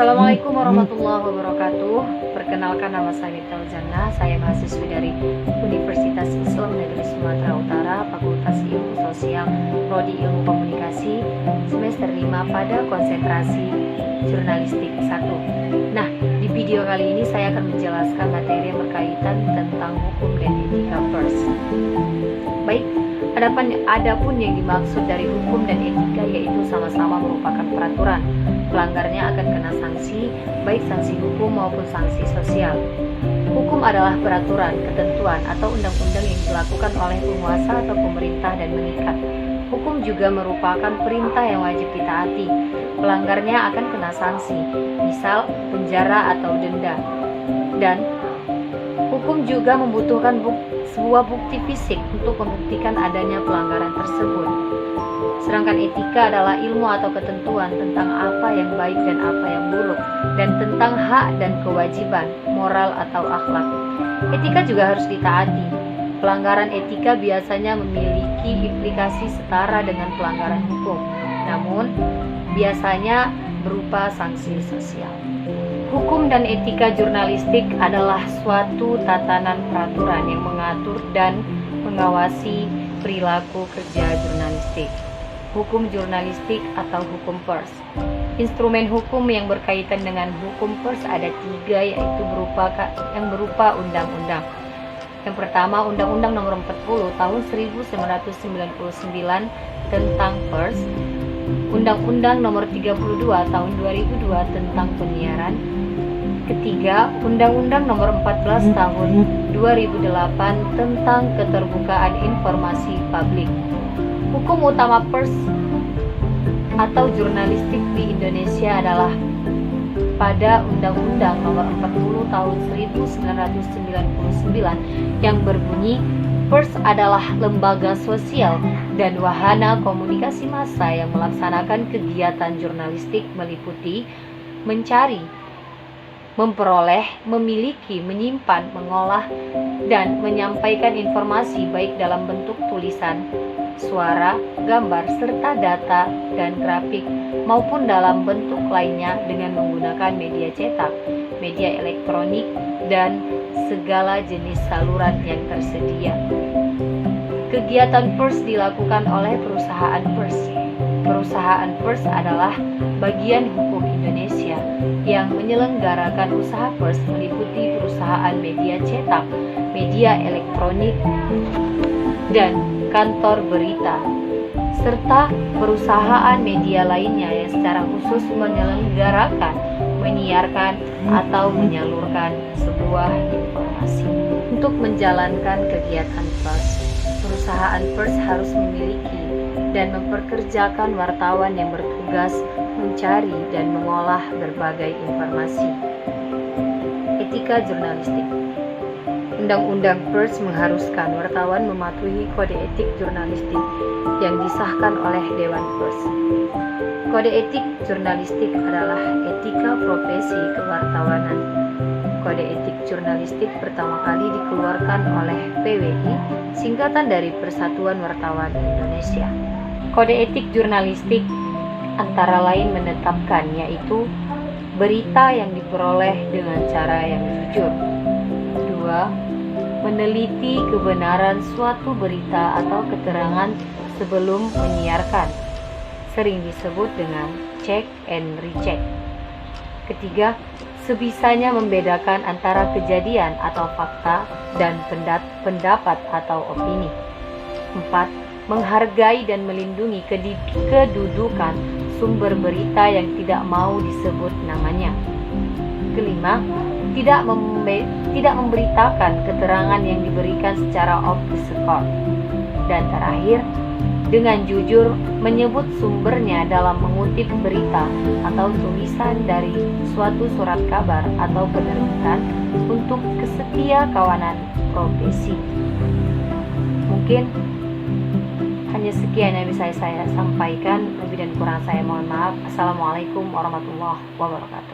Assalamualaikum warahmatullahi wabarakatuh. Perkenalkan, nama saya Miftahul Jannah. Saya mahasiswi dari Universitas Islam Negeri Sumatera Utara, Fakultas Ilmu Sosial, Prodi Ilmu Komunikasi, semester 5 pada konsentrasi Jurnalistik 1. Nah, di video kali ini saya akan menjelaskan materi yang berkaitan tentang hukum dan etika pers. Baik, adapun yang dimaksud dari hukum dan etika yaitu sama-sama merupakan peraturan. Pelanggarnya akan kena sanksi, baik sanksi hukum maupun sanksi sosial. Hukum adalah peraturan, ketentuan, atau undang-undang yang dilakukan oleh penguasa atau pemerintah dan mengikat. Hukum juga merupakan perintah yang wajib ditaati. Pelanggarnya akan kena sanksi, misal penjara atau denda. Dan hukum juga membutuhkan sebuah bukti fisik untuk membuktikan adanya pelanggaran tersebut. Sedangkan etika adalah ilmu atau ketentuan tentang apa yang baik dan apa yang buruk, dan tentang hak dan kewajiban, moral atau akhlak. Etika juga harus ditaati. Pelanggaran etika biasanya memiliki implikasi setara dengan pelanggaran hukum, namun biasanya berupa sanksi sosial. Hukum dan etika jurnalistik adalah suatu tatanan peraturan yang mengatur dan mengawasi perilaku kerja jurnalistik. Hukum jurnalistik atau hukum pers. Instrumen hukum yang berkaitan dengan hukum pers ada 3, yaitu berupa undang-undang. Yang pertama, Undang-Undang Nomor 40 Tahun 1999 tentang pers, Undang-Undang Nomor 32 Tahun 2002 tentang penyiaran. Ketiga, Undang-Undang Nomor 14 Tahun 2008 tentang keterbukaan informasi publik. Hukum utama pers atau jurnalistik di Indonesia adalah pada Undang-Undang Nomor 40 Tahun 1999 yang berbunyi, pers adalah lembaga sosial dan wahana komunikasi massa yang melaksanakan kegiatan jurnalistik meliputi mencari, memperoleh, memiliki, menyimpan, mengolah, dan menyampaikan informasi baik dalam bentuk tulisan, suara, gambar, serta data dan grafik maupun dalam bentuk lainnya dengan menggunakan media cetak, media elektronik, dan segala jenis saluran yang tersedia. Kegiatan pers dilakukan oleh perusahaan pers. Perusahaan pers adalah bagian hukum Indonesia yang menyelenggarakan usaha pers meliputi perusahaan media cetak, media elektronik, dan kantor berita, serta perusahaan media lainnya yang secara khusus menyelenggarakan, menyiarkan, atau menyalurkan sebuah informasi. Untuk menjalankan kegiatan pers, perusahaan pers harus memiliki dan memperkerjakan wartawan yang bertugas mencari dan mengolah berbagai informasi. Etika jurnalistik. Undang-Undang Pers mengharuskan wartawan mematuhi kode etik jurnalistik yang disahkan oleh Dewan Pers. Kode etik jurnalistik adalah etika profesi kewartawanan. Kode etik jurnalistik pertama kali dikeluarkan oleh PWI, singkatan dari Persatuan Wartawan Indonesia. Kode etik jurnalistik antara lain menetapkan, yaitu berita yang diperoleh dengan cara yang jujur. 2. Meneliti kebenaran suatu berita atau keterangan sebelum menyiarkan, sering disebut dengan check and recheck. Ketiga, sebisanya membedakan antara kejadian atau fakta dan pendapat atau opini. 4. Menghargai dan melindungi kedudukan sumber berita yang tidak mau disebut namanya. Kelima, tidak memberitakan keterangan yang diberikan secara off the record. Dan terakhir, dengan jujur menyebut sumbernya dalam mengutip berita atau tulisan dari suatu surat kabar atau penerbitan untuk kesetia kawanan profesi. Mungkin hanya sekian yang bisa saya sampaikan. Lebih dan kurang saya mohon maaf. Assalamualaikum warahmatullahi wabarakatuh.